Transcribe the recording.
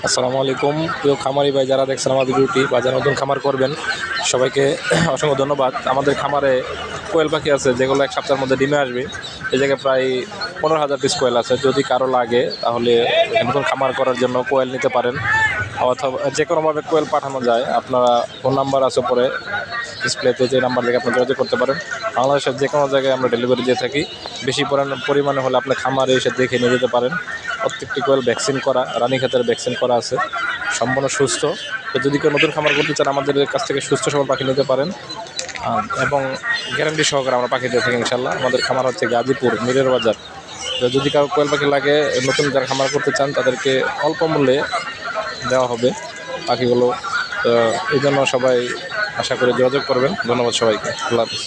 আসসালামু আলাইকুম প্রিয় খামারি ভাই, যারা দেখছেন আমার ভিডিওটি বা যারা নতুন খামার করবেন সবাইকে অসংখ্য ধন্যবাদ। আমাদের খামারে কোয়েল পাখি আছে যেগুলো এক সপ্তাহের মধ্যে ডিমে আসবে। এই জায়গায় প্রায় 15,000 পিস কোয়েল আছে। যদি কারো লাগে তাহলে নতুন খামার করার জন্য কোয়েল নিতে পারেন, অথবা যে কোনোভাবে কোয়েল পাঠানো যায়। আপনারা ফোন নাম্বার আছে পরে ডিসপ্লেতে, যে নাম্বার থেকে আপনি যোগাযোগ করতে পারেন। বাংলাদেশের যে কোনো জায়গায় আমরা ডেলিভারি দিয়ে থাকি। বেশি পরিমাণে হলে আপনি খামারে এসে দেখে নিয়ে যেতে পারেন। প্রত্যেকটি কোয়েল ভ্যাকসিন করা, রানীক্ষেতের ভ্যাকসিন করা আছে, সম্পূর্ণ সুস্থ। তো যদি কেউ নতুন খামার করতে চান আমাদের কাছ থেকে সুস্থ সবল পাখি নিতে পারেন, এবং গ্যারান্টি সহকারে আমরা পাখি দিয়ে থাকি ইনশাল্লাহ। আমাদের খামার হচ্ছে গাজীপুর মিরের বাজার। তো যদি কারো কোয়েল পাখি লাগে, নতুন যারা খামার করতে চান তাদেরকে অল্প মূল্যে দেওয়া হবে পাখিগুলো। তো এই জন্য সবাই আশা করে যোগাযোগ করবেন। ধন্যবাদ সবাইকে। আল্লাহ হাফিজ।